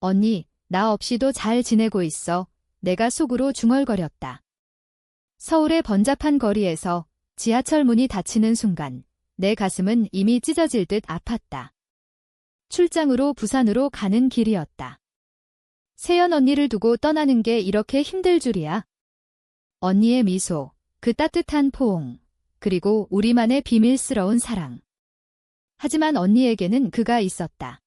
언니, 나 없이도 잘 지내고 있어. 내가 속으로 중얼거렸다. 서울의 번잡한 거리에서 지하철 문이 닫히는 순간 내 가슴은 이미 찢어질 듯 아팠다. 출장으로 부산으로 가는 길이었다. 세연 언니를 두고 떠나는 게 이렇게 힘들 줄이야. 언니의 미소, 그 따뜻한 포옹, 그리고 우리만의 비밀스러운 사랑. 하지만 언니에게는 그가 있었다.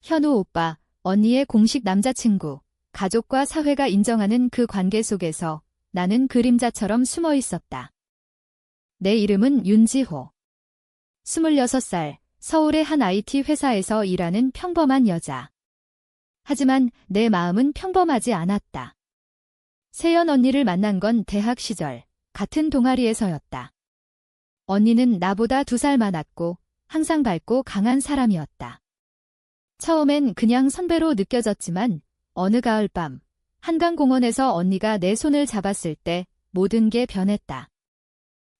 현우 오빠, 언니의 공식 남자친구, 가족과 사회가 인정하는 그 관계 속에서 나는 그림자처럼 숨어 있었다. 내 이름은 윤지호. 26살, 서울의 한 IT 회사에서 일하는 평범한 여자. 하지만 내 마음은 평범하지 않았다. 세연 언니를 만난 건 대학 시절, 같은 동아리에서였다. 언니는 나보다 2살 많았고 항상 밝고 강한 사람이었다. 처음엔 그냥 선배로 느껴졌지만 어느 가을밤 한강공원에서 언니가 내 손을 잡았을 때 모든 게 변했다.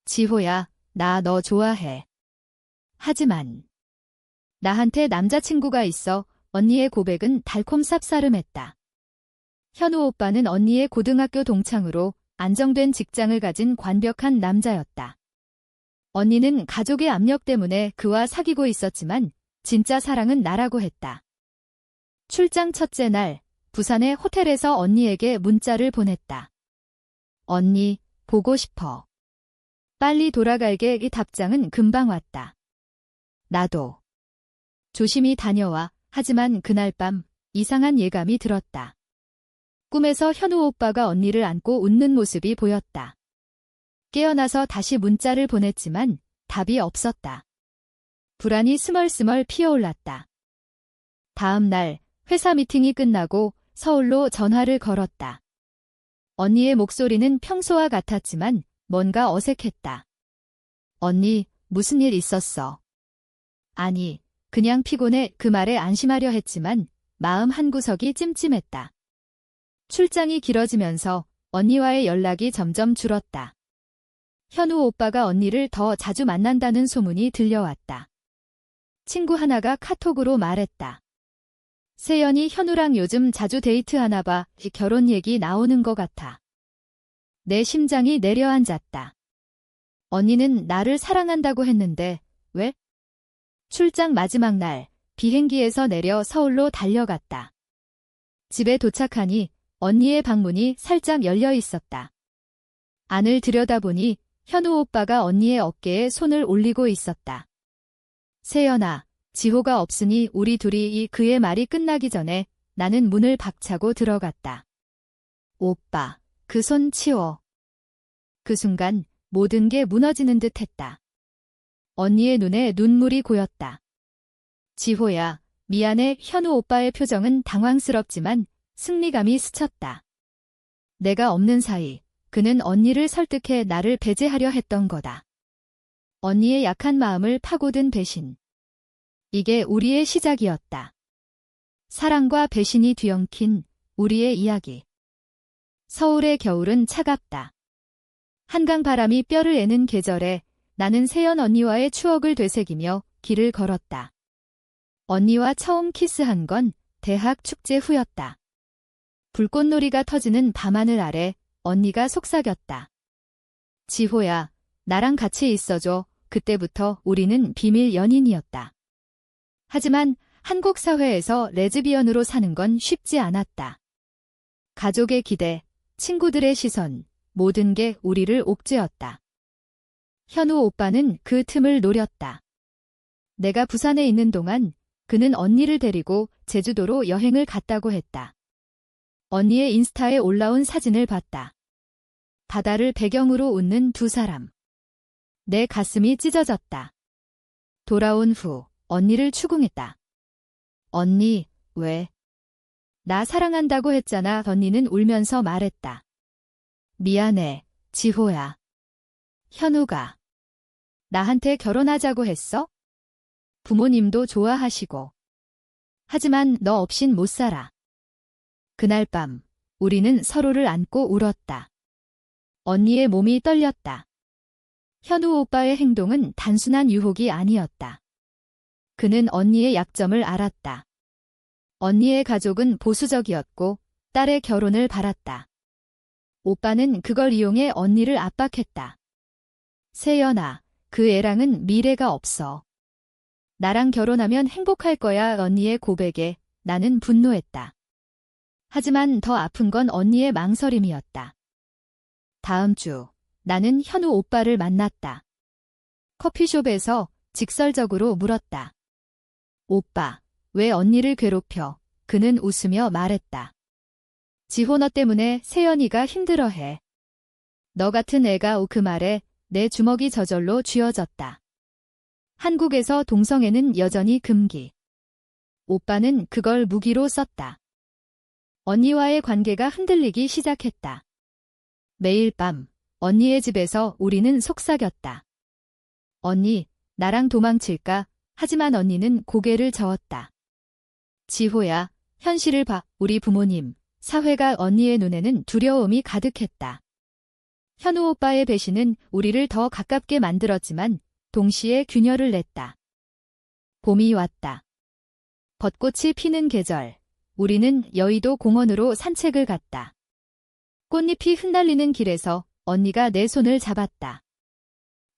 지호야, 나 너 좋아해. 하지만 나한테 남자친구가 있어. 언니의 고백은 달콤 쌉싸름했다. 현우 오빠는 언니의 고등학교 동창으로 안정된 직장을 가진 완벽한 남자였다. 언니는 가족의 압력 때문에 그와 사귀고 있었지만 진짜 사랑은 나라고 했다. 출장 첫째 날, 부산의 호텔에서 언니에게 문자를 보냈다. 언니, 보고 싶어. 빨리 돌아갈게. 이 답장은 금방 왔다. 나도. 조심히 다녀와. 하지만 그날 밤 이상한 예감이 들었다. 꿈에서 현우 오빠가 언니를 안고 웃는 모습이 보였다. 깨어나서 다시 문자를 보냈지만 답이 없었다. 불안이 스멀스멀 피어올랐다. 다음 날 회사 미팅이 끝나고 서울로 전화를 걸었다. 언니의 목소리는 평소와 같았지만 뭔가 어색했다. 언니, 무슨 일 있었어? 아니, 그냥 피곤해. 그 말에 안심하려 했지만 마음 한구석이 찜찜했다. 출장이 길어지면서 언니와의 연락이 점점 줄었다. 현우 오빠가 언니를 더 자주 만난다는 소문이 들려왔다. 친구 하나가 카톡으로 말했다. 세연이 현우랑 요즘 자주 데이트하나 봐. 결혼 얘기 나오는 것 같아. 내 심장이 내려앉았다. 언니는 나를 사랑한다고 했는데 왜? 출장 마지막 날 비행기에서 내려 서울로 달려갔다. 집에 도착하니 언니의 방문이 살짝 열려 있었다. 안을 들여다보니 현우 오빠가 언니의 어깨에 손을 올리고 있었다. 세연아, 지호가 없으니 우리 둘이 그의 말이 끝나기 전에 나는 문을 박차고 들어갔다. 오빠, 그 손 치워. 그 순간 모든 게 무너지는 듯 했다. 언니의 눈에 눈물이 고였다. 지호야, 미안해. 현우 오빠의 표정은 당황스럽지만 승리감이 스쳤다. 내가 없는 사이 그는 언니를 설득해 나를 배제하려 했던 거다. 언니의 약한 마음을 파고든 배신. 이게 우리의 시작이었다. 사랑과 배신이 뒤엉킨 우리의 이야기. 서울의 겨울은 차갑다. 한강 바람이 뼈를 애는 계절에 나는 세연 언니와의 추억을 되새기며 길을 걸었다. 언니와 처음 키스한 건 대학 축제 후였다. 불꽃놀이가 터지는 밤하늘 아래 언니가 속삭였다. 지호야, 나랑 같이 있어줘. 그때부터 우리는 비밀 연인이었다. 하지만 한국 사회에서 레즈비언으로 사는 건 쉽지 않았다. 가족의 기대, 친구들의 시선, 모든 게 우리를 옥죄었다. 현우 오빠는 그 틈을 노렸다. 내가 부산에 있는 동안 그는 언니를 데리고 제주도로 여행을 갔다고 했다. 언니의 인스타에 올라온 사진을 봤다. 바다를 배경으로 웃는 두 사람. 내 가슴이 찢어졌다. 돌아온 후 언니를 추궁했다. 언니, 왜? 나 사랑한다고 했잖아. 언니는 울면서 말했다. 미안해, 지호야. 현우가 나한테 결혼하자고 했어? 부모님도 좋아하시고. 하지만 너 없인 못 살아. 그날 밤 우리는 서로를 안고 울었다. 언니의 몸이 떨렸다. 현우 오빠의 행동은 단순한 유혹이 아니었다. 그는 언니의 약점을 알았다. 언니의 가족은 보수적이었고 딸의 결혼을 바랐다. 오빠는 그걸 이용해 언니를 압박했다. 세연아, 그 애랑은 미래가 없어. 나랑 결혼하면 행복할 거야. 언니의 고백에 나는 분노했다. 하지만 더 아픈 건 언니의 망설임이었다. 다음 주 나는 현우 오빠를 만났다. 커피숍에서 직설적으로 물었다. 오빠, 왜 언니를 괴롭혀? 그는 웃으며 말했다. 지호 너 때문에 세연이가 힘들어해. 너 같은 애가 그 말에 내 주먹이 저절로 쥐어졌다. 한국에서 동성애는 여전히 금기. 오빠는 그걸 무기로 썼다. 언니와의 관계가 흔들리기 시작했다. 매일 밤 언니의 집에서 우리는 속삭였다. 언니, 나랑 도망칠까? 하지만 언니는 고개를 저었다. 지호야, 현실을 봐. 우리 부모님, 사회가 언니의 눈에는 두려움이 가득했다. 현우 오빠의 배신은 우리를 더 가깝게 만들었지만 동시에 균열을 냈다. 봄이 왔다. 벚꽃이 피는 계절. 우리는 여의도 공원으로 산책을 갔다. 꽃잎이 흩날리는 길에서 언니가 내 손을 잡았다.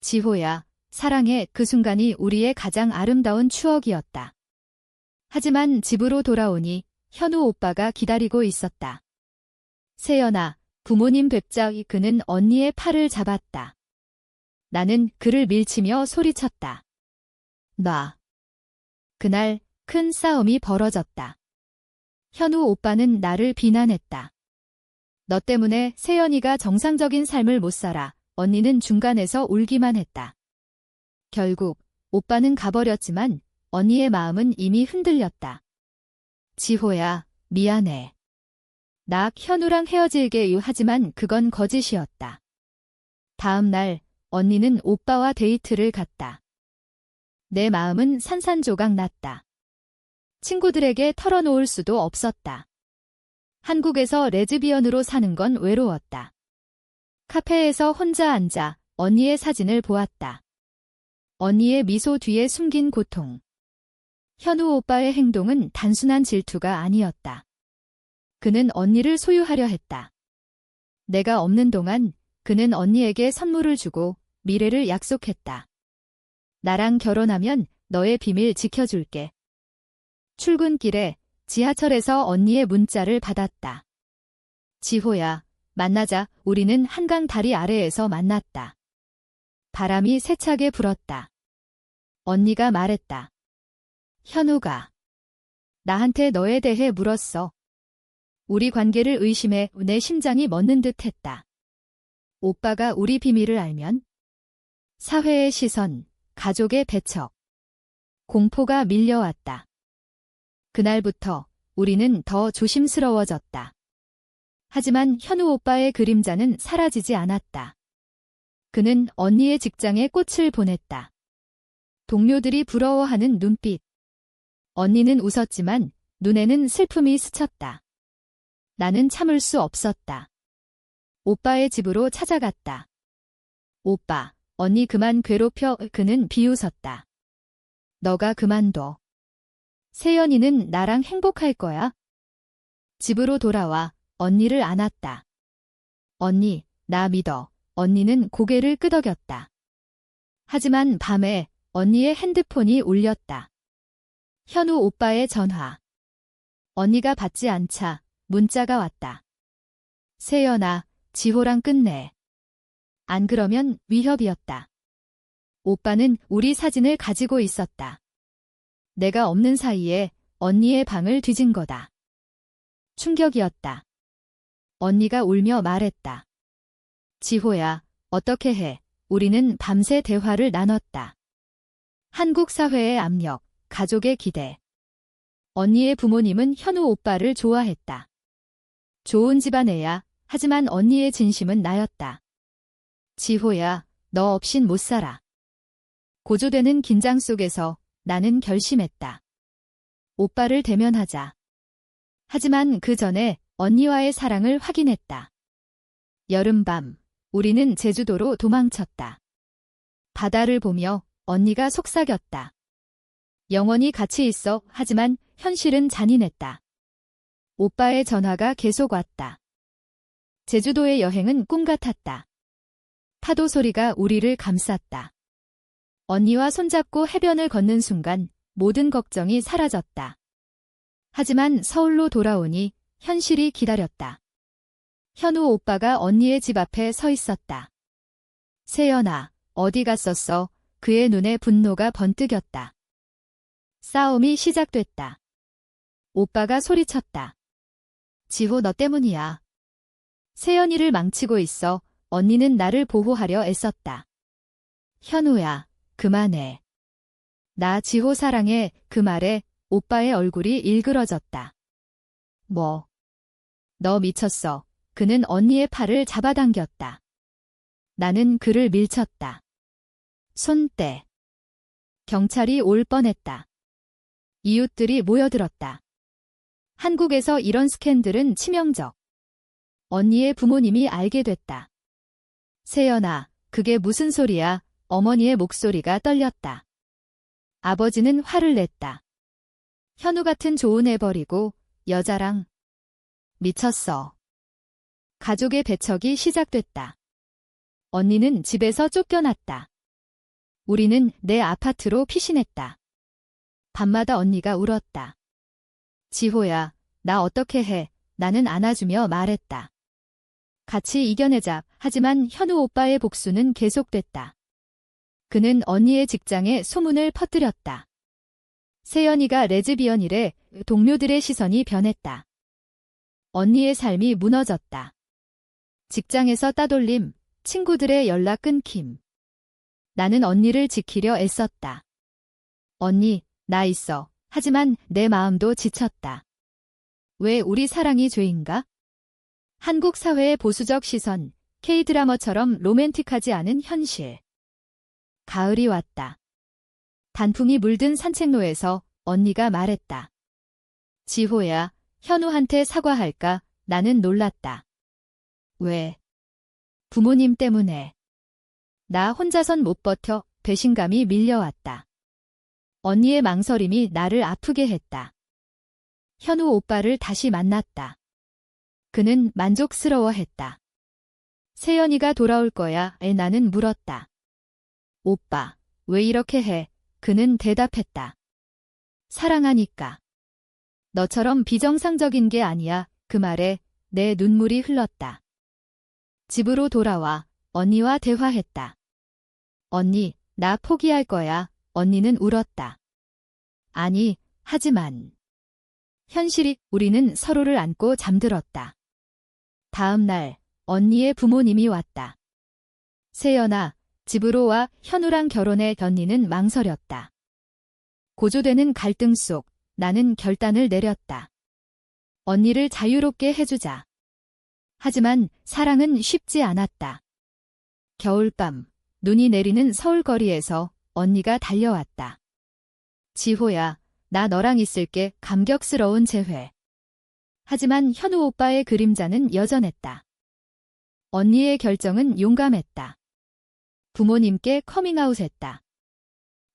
지호야, 사랑해. 그 순간이 우리의 가장 아름다운 추억이었다. 하지만 집으로 돌아오니 현우 오빠가 기다리고 있었다. 세연아, 부모님 뵙자. 그는 언니의 팔을 잡았다. 나는 그를 밀치며 소리쳤다. 놔. 그날 큰 싸움이 벌어졌다. 현우 오빠는 나를 비난했다. 너 때문에 세연이가 정상적인 삶을 못 살아. 언니는 중간에서 울기만 했다. 결국 오빠는 가버렸지만 언니의 마음은 이미 흔들렸다. 지호야, 미안해. 나 현우랑 헤어질게. 하지만 그건 거짓이었다. 다음 날 언니는 오빠와 데이트를 갔다. 내 마음은 산산조각 났다. 친구들에게 털어놓을 수도 없었다. 한국에서 레즈비언으로 사는 건 외로웠다. 카페에서 혼자 앉아 언니의 사진을 보았다. 언니의 미소 뒤에 숨긴 고통. 현우 오빠의 행동은 단순한 질투가 아니었다. 그는 언니를 소유하려 했다. 내가 없는 동안 그는 언니에게 선물을 주고 미래를 약속했다. 나랑 결혼하면 너의 비밀 지켜줄게. 출근길에 지하철에서 언니의 문자를 받았다. 지호야, 만나자. 우리는 한강 다리 아래에서 만났다. 바람이 세차게 불었다. 언니가 말했다. 현우가 나한테 너에 대해 물었어. 우리 관계를 의심해. 내 심장이 멎는 듯 했다. 오빠가 우리 비밀을 알면? 사회의 시선, 가족의 배척. 공포가 밀려왔다. 그날부터 우리는 더 조심스러워졌다. 하지만 현우 오빠의 그림자는 사라지지 않았다. 그는 언니의 직장에 꽃을 보냈다. 동료들이 부러워하는 눈빛. 언니는 웃었지만 눈에는 슬픔이 스쳤다. 나는 참을 수 없었다. 오빠의 집으로 찾아갔다. 오빠, 언니 그만 괴롭혀. 그는 비웃었다. 너가 그만둬. 세연이는 나랑 행복할 거야. 집으로 돌아와 언니를 안았다. 언니, 나 믿어. 언니는 고개를 끄덕였다. 하지만 밤에 언니의 핸드폰이 울렸다. 현우 오빠의 전화. 언니가 받지 않자 문자가 왔다. 세연아, 지호랑 끝내. 안 그러면 위협이었다. 오빠는 우리 사진을 가지고 있었다. 내가 없는 사이에 언니의 방을 뒤진 거다. 충격이었다. 언니가 울며 말했다. 지호야, 어떻게 해. 우리는 밤새 대화를 나눴다. 한국 사회의 압력, 가족의 기대. 언니의 부모님은 현우 오빠를 좋아했다. 좋은 집안 애야. 하지만 언니의 진심은 나였다. 지호야, 너 없인 못 살아. 고조되는 긴장 속에서 나는 결심했다. 오빠를 대면하자. 하지만 그 전에 언니와의 사랑을 확인했다. 여름밤, 우리는 제주도로 도망쳤다. 바다를 보며 언니가 속삭였다. 영원히 같이 있어. 하지만 현실은 잔인했다. 오빠의 전화가 계속 왔다. 제주도의 여행은 꿈 같았다. 파도 소리가 우리를 감쌌다. 언니와 손잡고 해변을 걷는 순간 모든 걱정이 사라졌다. 하지만 서울로 돌아오니 현실이 기다렸다. 현우 오빠가 언니의 집 앞에 서 있었다. 세연아, 어디 갔었어? 그의 눈에 분노가 번뜩였다. 싸움이 시작됐다. 오빠가 소리쳤다. 지호 너 때문이야. 세연이를 망치고 있어. 언니는 나를 보호하려 애썼다. 현우야, 그만해. 나 지호 사랑해. 그 말에 오빠의 얼굴이 일그러졌다. 뭐? 너 미쳤어. 그는 언니의 팔을 잡아당겼다. 나는 그를 밀쳤다. 손 떼. 경찰이 올 뻔했다. 이웃들이 모여들었다. 한국에서 이런 스캔들은 치명적. 언니의 부모님이 알게 됐다. 세연아, 그게 무슨 소리야? 어머니의 목소리가 떨렸다. 아버지는 화를 냈다. 현우 같은 좋은 애 버리고 여자랑 미쳤어. 가족의 배척이 시작됐다. 언니는 집에서 쫓겨났다. 우리는 내 아파트로 피신했다. 밤마다 언니가 울었다. 지호야, 나 어떻게 해? 나는 안아주며 말했다. 같이 이겨내자. 하지만 현우 오빠의 복수는 계속됐다. 그는 언니의 직장에 소문을 퍼뜨렸다. 세연이가 레즈비언이래. 동료들의 시선이 변했다. 언니의 삶이 무너졌다. 직장에서 따돌림, 친구들의 연락 끊김. 나는 언니를 지키려 애썼다. 언니, 나 있어. 하지만 내 마음도 지쳤다. 왜 우리 사랑이 죄인가? 한국 사회의 보수적 시선, K-드라마처럼 로맨틱하지 않은 현실. 가을이 왔다. 단풍이 물든 산책로에서 언니가 말했다. 지호야, 현우한테 사과할까? 나는 놀랐다. 왜? 부모님 때문에. 나 혼자선 못 버텨. 배신감이 밀려왔다. 언니의 망설임이 나를 아프게 했다. 현우 오빠를 다시 만났다. 그는 만족스러워했다. 세연이가 돌아올 거야. 나는 물었다. 오빠, 왜 이렇게 해? 그는 대답했다. 사랑하니까. 너처럼 비정상적인 게 아니야. 그 말에 내 눈물이 흘렀다. 집으로 돌아와 언니와 대화했다. 언니, 나 포기할 거야. 언니는 울었다. 아니, 하지만. 현실이 우리는 서로를 안고 잠들었다. 다음 날 언니의 부모님이 왔다. 세연아, 집으로 와. 현우랑 결혼해. 언니는 망설였다. 고조되는 갈등 속 나는 결단을 내렸다. 언니를 자유롭게 해주자. 하지만 사랑은 쉽지 않았다. 겨울밤, 눈이 내리는 서울 거리에서 언니가 달려왔다. 지호야, 나 너랑 있을게. 감격스러운 재회. 하지만 현우 오빠의 그림자는 여전했다. 언니의 결정은 용감했다. 부모님께 커밍아웃했다.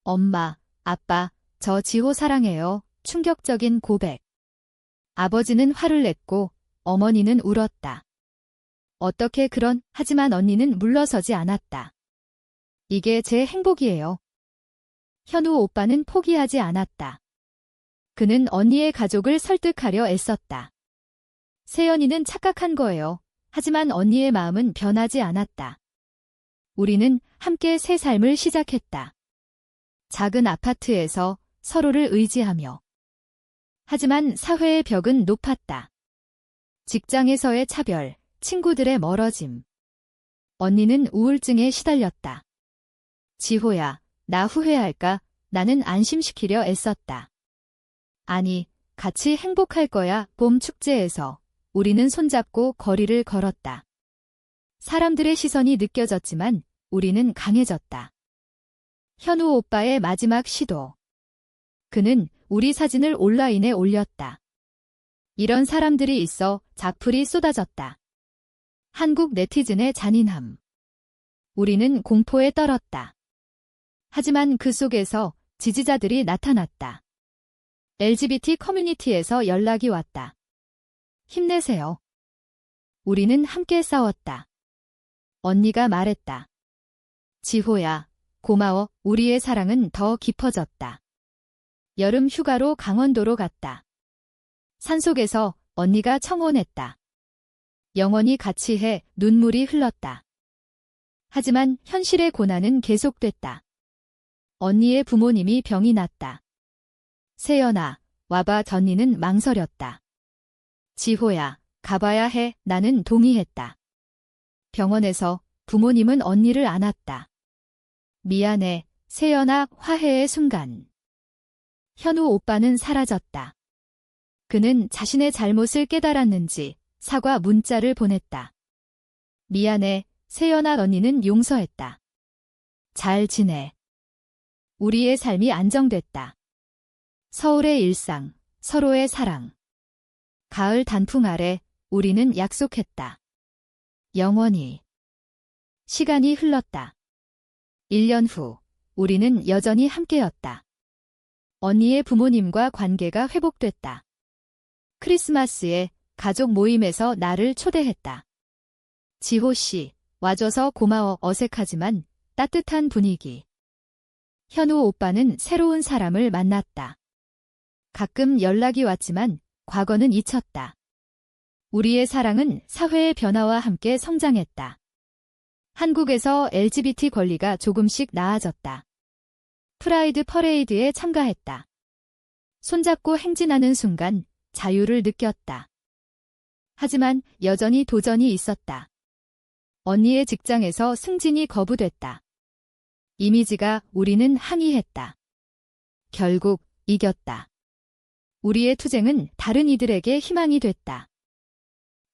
엄마, 아빠, 저 지호 사랑해요. 충격적인 고백. 아버지는 화를 냈고 어머니는 울었다. 어떻게 그런, 하지만 언니는 물러서지 않았다. 이게 제 행복이에요. 현우 오빠는 포기하지 않았다. 그는 언니의 가족을 설득하려 애썼다. 세연이는 착각한 거예요. 하지만 언니의 마음은 변하지 않았다. 우리는 함께 새 삶을 시작했다. 작은 아파트에서 서로를 의지하며. 하지만 사회의 벽은 높았다. 직장에서의 차별, 친구들의 멀어짐. 언니는 우울증에 시달렸다. 지호야, 나 후회할까? 나는 안심시키려 애썼다. 아니, 같이 행복할 거야. 봄 축제에서 우리는 손잡고 거리를 걸었다. 사람들의 시선이 느껴졌지만 우리는 강해졌다. 현우 오빠의 마지막 시도. 그는 우리 사진을 온라인에 올렸다. 이런 사람들이 있어. 작풀이 쏟아졌다. 한국 네티즌의 잔인함. 우리는 공포에 떨었다. 하지만 그 속에서 지지자들이 나타났다. LGBT 커뮤니티에서 연락이 왔다. 힘내세요. 우리는 함께 싸웠다. 언니가 말했다. 지호야, 고마워. 우리의 사랑은 더 깊어졌다. 여름 휴가로 강원도로 갔다. 산속에서 언니가 청혼했다. 영원히 같이 해. 눈물이 흘렀다. 하지만 현실의 고난은 계속됐다. 언니의 부모님이 병이 났다. 세연아, 와봐. 전니는 망설였다. 지호야, 가봐야 해. 나는 동의했다. 병원에서 부모님은 언니를 안았다. 미안해, 세연아. 화해의 순간. 현우 오빠는 사라졌다. 그는 자신의 잘못을 깨달았는지 사과 문자를 보냈다. 미안해, 세연아. 언니는 용서했다. 잘 지내. 우리의 삶이 안정됐다. 서울의 일상, 서로의 사랑. 가을 단풍 아래 우리는 약속했다. 영원히. 시간이 흘렀다. 1년 후, 우리는 여전히 함께였다. 언니의 부모님과 관계가 회복됐다. 크리스마스에 가족 모임에서 나를 초대했다. 지호 씨, 와줘서 고마워. 어색하지만 따뜻한 분위기. 현우 오빠는 새로운 사람을 만났다. 가끔 연락이 왔지만 과거는 잊혔다. 우리의 사랑은 사회의 변화와 함께 성장했다. 한국에서 LGBT 권리가 조금씩 나아졌다. 프라이드 퍼레이드에 참가했다. 손잡고 행진하는 순간 자유를 느꼈다. 하지만 여전히 도전이 있었다. 언니의 직장에서 승진이 거부됐다. 이미지가 우리는 항의했다. 결국 이겼다. 우리의 투쟁은 다른 이들에게 희망이 됐다.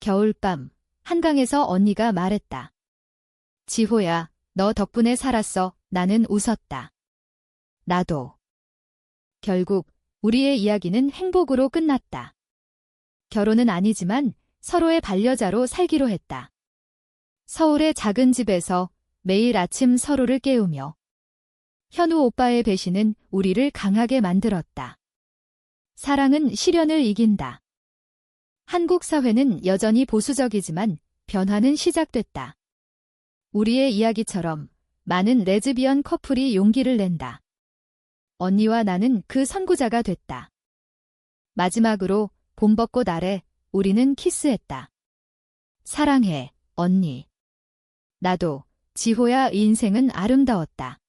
겨울밤, 한강에서 언니가 말했다. 지호야, 너 덕분에 살았어. 나는 웃었다. 나도. 결국 우리의 이야기는 행복으로 끝났다. 결혼은 아니지만 서로의 반려자로 살기로 했다. 서울의 작은 집에서 매일 아침 서로를 깨우며 현우 오빠의 배신은 우리를 강하게 만들었다. 사랑은 시련을 이긴다. 한국 사회는 여전히 보수적이지만 변화는 시작됐다. 우리의 이야기처럼 많은 레즈비언 커플이 용기를 낸다. 언니와 나는 그 선구자가 됐다. 마지막으로 봄벚꽃 아래 우리는 키스했다. 사랑해, 언니. 나도, 지호야. 인생은 아름다웠다.